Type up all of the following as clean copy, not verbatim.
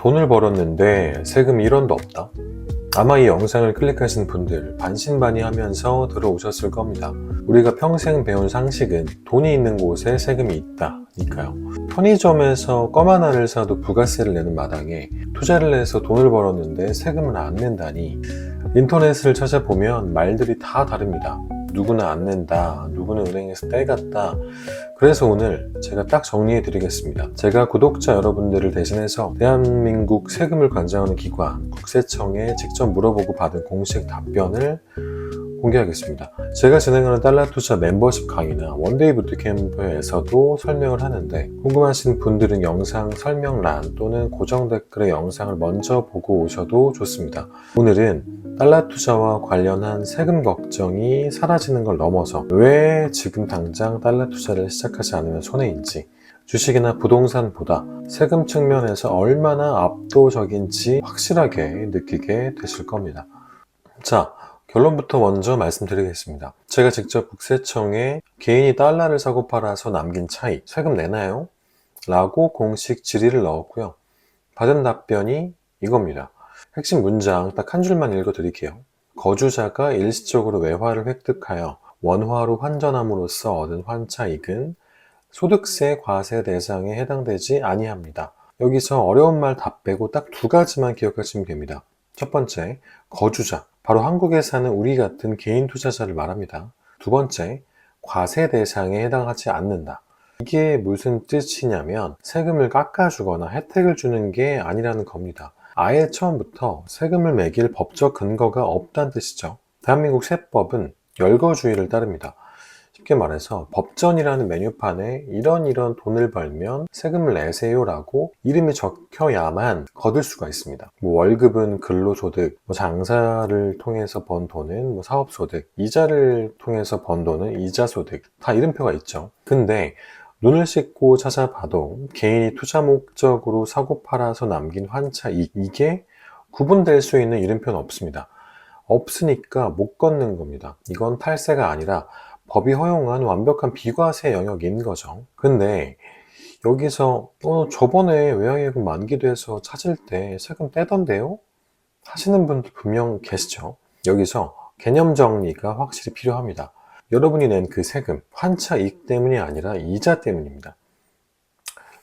돈을 벌었는데 세금 1원도 없다. 아마 이 영상을 클릭하신 분들 반신반의하면서 들어오셨을 겁니다. 우리가 평생 배운 상식은 돈이 있는 곳에 세금이 있다니까요. 편의점에서 껌 하나를 사도 부가세를 내는 마당에 투자를 해서 돈을 벌었는데 세금을 안 낸다니, 인터넷을 찾아보면 말들이 다 다릅니다. 누구는 안 낸다, 누구는 은행에서 떼갔다. 그래서 오늘 제가 딱 정리해 드리겠습니다. 제가 구독자 여러분들을 대신해서 대한민국 세금을 관장하는 기관 국세청에 직접 물어보고 받은 공식 답변을 공개하겠습니다. 제가 진행하는 달러 투자 멤버십 강의나 원데이 부트캠프에서도 설명을 하는데, 궁금하신 분들은 영상 설명란 또는 고정 댓글의 영상을 먼저 보고 오셔도 좋습니다. 오늘은 달러 투자와 관련한 세금 걱정이 사라지는 걸 넘어서 왜 지금 당장 달러 투자를 시작하지 않으면 손해인지, 주식이나 부동산보다 세금 측면에서 얼마나 압도적인지 확실하게 느끼게 되실 겁니다. 자, 결론부터 먼저 말씀드리겠습니다. 제가 직접 국세청에 개인이 달러를 사고 팔아서 남긴 차익 세금 내나요? 라고 공식 질의를 넣었고요. 받은 답변이 이겁니다. 핵심 문장 딱 한 줄만 읽어드릴게요. 거주자가 일시적으로 외화를 획득하여 원화로 환전함으로써 얻은 환차익은 소득세 과세 대상에 해당되지 아니합니다. 여기서 어려운 말 다 빼고 딱 두 가지만 기억하시면 됩니다. 첫 번째, 거주자, 바로 한국에 사는 우리 같은 개인 투자자를 말합니다. 두 번째, 과세 대상에 해당하지 않는다. 이게 무슨 뜻이냐면 세금을 깎아주거나 혜택을 주는 게 아니라는 겁니다. 아예 처음부터 세금을 매길 법적 근거가 없다는 뜻이죠. 대한민국 세법은 열거주의를 따릅니다. 쉽게 말해서 법전이라는 메뉴판에 이런 돈을 벌면 세금을 내세요 라고 이름이 적혀야만 거둘 수가 있습니다. 월급은 근로소득, 장사를 통해서 번 돈은 사업소득, 이자를 통해서 번 돈은 이자소득, 다 이름표가 있죠. 근데 눈을 씻고 찾아봐도 개인이 투자 목적으로 사고 팔아서 남긴 환차익, 이게 구분될 수 있는 이름표는 없습니다. 없으니까 못 걷는 겁니다. 이건 탈세가 아니라 법이 허용한 완벽한 비과세 영역인 거죠. 근데 여기서 저번에 외화예금 만기돼서 찾을 때 세금 떼던데요? 하시는 분들 분명 계시죠? 여기서 개념 정리가 확실히 필요합니다. 여러분이 낸 그 세금, 환차익 때문이 아니라 이자 때문입니다.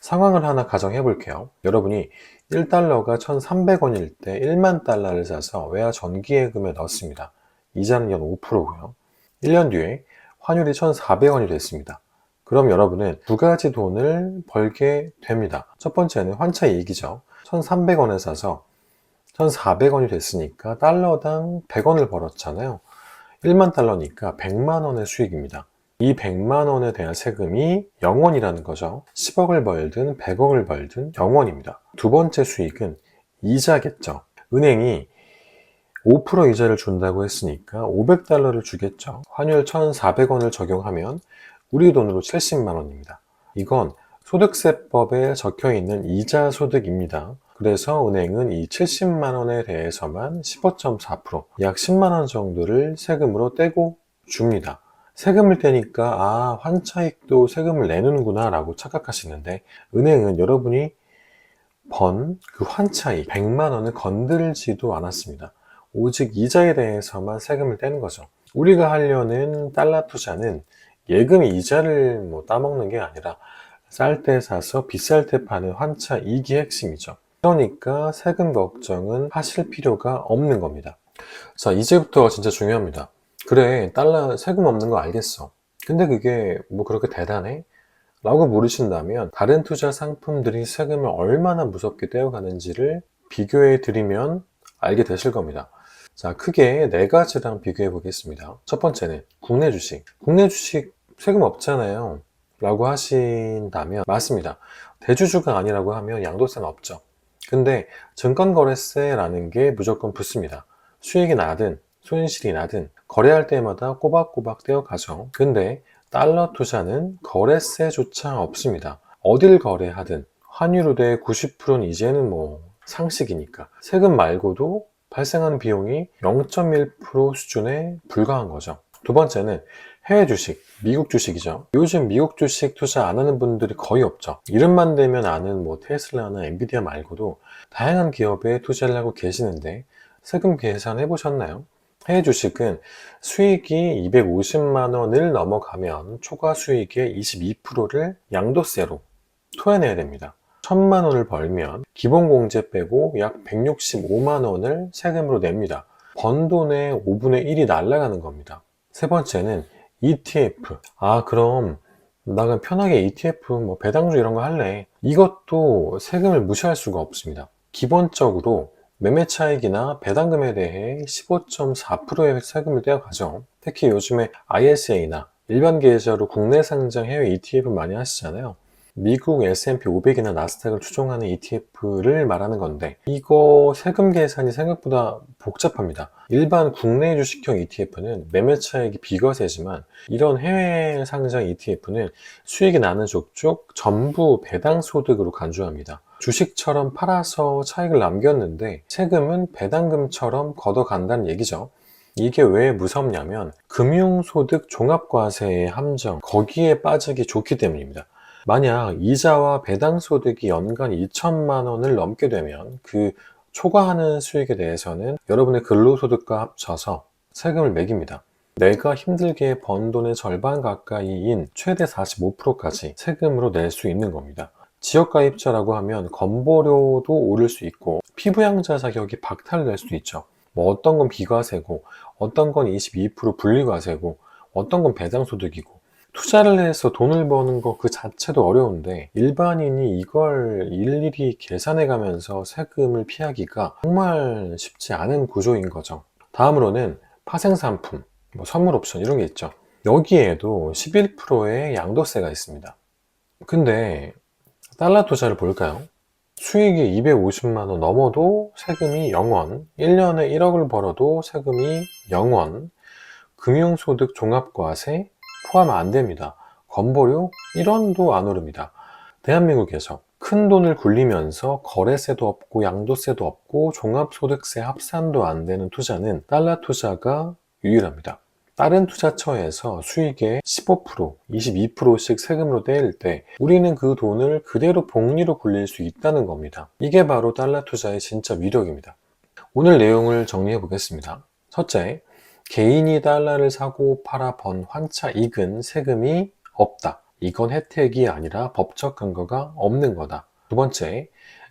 상황을 하나 가정해 볼게요. 여러분이 1달러가 1,300원일 때 1만 달러를 사서 외화 정기예금에 넣었습니다. 이자는 연 5%고요. 1년 뒤에 환율이 1,400원이 됐습니다. 그럼 여러분은 두 가지 돈을 벌게 됩니다. 첫 번째는 환차이익이죠. 1,300원에 사서 1,400원이 됐으니까 달러당 100원을 벌었잖아요. 1만 달러니까 100만 원의 수익입니다. 이 100만 원에 대한 세금이 0원이라는 거죠. 10억을 벌든 100억을 벌든 0원입니다. 두 번째 수익은 이자겠죠. 은행이 5% 이자를 준다고 했으니까 500달러를 주겠죠. 환율 1,400원을 적용하면 우리 돈으로 70만 원입니다. 이건 소득세법에 적혀 있는 이자 소득입니다. 그래서 은행은 이 70만 원에 대해서만 15.4%, 약 10만 원 정도를 세금으로 떼고 줍니다. 세금을 떼니까 환차익도 세금을 내는구나 라고 착각하시는데, 은행은 여러분이 번 그 환차익 100만 원을 건들지도 않았습니다. 오직 이자에 대해서만 세금을 떼는 거죠. 우리가 하려는 달러 투자는 예금 이자를 따먹는 게 아니라 쌀 때 사서 비쌀 때 파는 환차익이 핵심이죠. 그러니까 세금 걱정은 하실 필요가 없는 겁니다. 자, 이제부터 진짜 중요합니다. 그래, 달러 세금 없는 거 알겠어. 근데 그게 그렇게 대단해? 라고 물으신다면 다른 투자 상품들이 세금을 얼마나 무섭게 떼어가는지를 비교해 드리면 알게 되실 겁니다. 자, 크게 네 가지랑 비교해 보겠습니다. 첫 번째는 국내 주식. 국내 주식 세금 없잖아요 라고 하신다면 맞습니다. 대주주가 아니라고 하면 양도세는 없죠. 근데 증권거래세라는 게 무조건 붙습니다. 수익이 나든 손실이 나든 거래할 때마다 꼬박꼬박 떼어가죠. 근데 달러 투자는 거래세조차 없습니다. 어딜 거래하든 환율의 90%는 이제는 상식이니까 세금 말고도 발생하는 비용이 0.1% 수준에 불과한 거죠. 두 번째는 해외 주식, 미국 주식이죠. 요즘 미국 주식 투자 안 하는 분들이 거의 없죠. 이름만 대면 아는 뭐 테슬라나 엔비디아 말고도 다양한 기업에 투자를 하고 계시는데 세금 계산해 보셨나요? 해외 주식은 수익이 250만 원을 넘어가면 초과 수익의 22%를 양도세로 토해내야 됩니다. 1000만 원을 벌면 기본 공제 빼고 약 165만 원을 세금으로 냅니다. 번 돈의 5분의 1이 날아가는 겁니다. 세 번째는 ETF. 그럼 나 그냥 편하게 ETF, 뭐 배당주 이런 거 할래. 이것도 세금을 무시할 수가 없습니다. 기본적으로 매매 차익이나 배당금에 대해 15.4%의 세금을 떼어가죠. 특히 요즘에 ISA나 일반 계좌로 국내 상장 해외 ETF 많이 하시잖아요. 미국 S&P 500이나 나스닥을 추종하는 ETF를 말하는 건데 이거 세금 계산이 생각보다 복잡합니다. 일반 국내 주식형 ETF는 매매 차익이 비과세지만 이런 해외 상장 ETF는 수익이 나는 족족 전부 배당 소득으로 간주합니다. 주식처럼 팔아서 차익을 남겼는데 세금은 배당금처럼 걷어간다는 얘기죠. 이게 왜 무섭냐면 금융소득 종합과세의 함정, 거기에 빠지기 좋기 때문입니다. 만약 이자와 배당소득이 연간 2천만 원을 넘게 되면 그 초과하는 수익에 대해서는 여러분의 근로소득과 합쳐서 세금을 매깁니다. 내가 힘들게 번 돈의 절반 가까이인 최대 45%까지 세금으로 낼 수 있는 겁니다. 지역가입자라고 하면 건보료도 오를 수 있고 피부양자 자격이 박탈될 수도 있죠. 뭐 어떤 건 비과세고 어떤 건 22% 분리과세고 어떤 건 배당소득이고 투자를 해서 돈을 버는 거 그 자체도 어려운데 일반인이 이걸 일일이 계산해 가면서 세금을 피하기가 정말 쉽지 않은 구조인 거죠. 다음으로는 파생상품, 뭐 선물 옵션 이런 게 있죠. 여기에도 11%의 양도세가 있습니다. 근데 달러 투자를 볼까요? 수익이 250만 원 넘어도 세금이 0원, 1년에 1억을 벌어도 세금이 0원, 금융소득 종합과세 포함 안 됩니다. 건보료 1원도 안 오릅니다. 대한민국에서 큰 돈을 굴리면서 거래세도 없고 양도세도 없고 종합소득세 합산도 안 되는 투자는 달러 투자가 유일합니다. 다른 투자처에서 수익의 15%, 22%씩 세금으로 떼일 때 우리는 그 돈을 그대로 복리로 굴릴 수 있다는 겁니다. 이게 바로 달러 투자의 진짜 위력입니다. 오늘 내용을 정리해 보겠습니다. 첫째, 개인이 달러를 사고 팔아 번 환차익은 세금이 없다. 이건 혜택이 아니라 법적 근거가 없는 거다. 두 번째,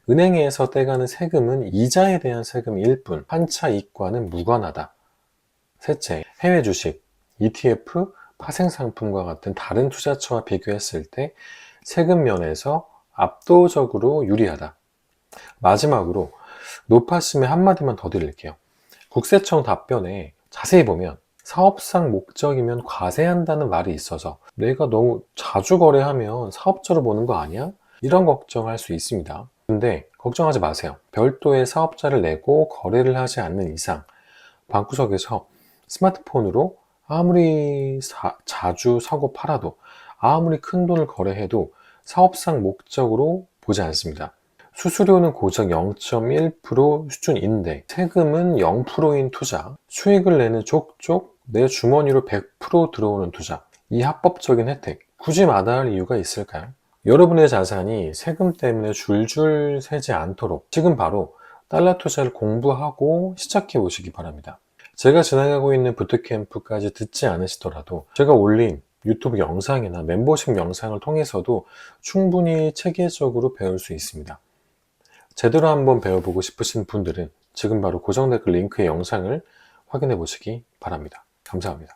은행에서 떼가는 세금은 이자에 대한 세금일 뿐 환차익과는 무관하다. 셋째, 해외 주식, ETF, 파생상품과 같은 다른 투자처와 비교했을 때 세금 면에서 압도적으로 유리하다. 마지막으로 노파심에 한마디만 더 드릴게요. 국세청 답변에 자세히 보면 사업상 목적이면 과세한다는 말이 있어서 내가 너무 자주 거래하면 사업자로 보는 거 아니야? 이런 걱정할 수 있습니다. 근데 걱정하지 마세요. 별도의 사업자를 내고 거래를 하지 않는 이상 방구석에서 스마트폰으로 아무리 자주 사고 팔아도 아무리 큰 돈을 거래해도 사업상 목적으로 보지 않습니다. 수수료는 고작 0.1% 수준인데 세금은 0%인 투자, 수익을 내는 족족 내 주머니로 100% 들어오는 투자, 이 합법적인 혜택 굳이 마다할 이유가 있을까요? 여러분의 자산이 세금 때문에 줄줄 새지 않도록 지금 바로 달러 투자를 공부하고 시작해 보시기 바랍니다. 제가 진행하고 있는 부트캠프까지 듣지 않으시더라도 제가 올린 유튜브 영상이나 멤버십 영상을 통해서도 충분히 체계적으로 배울 수 있습니다. 제대로 한번 배워보고 싶으신 분들은 지금 바로 고정 댓글 링크의 영상을 확인해 보시기 바랍니다. 감사합니다.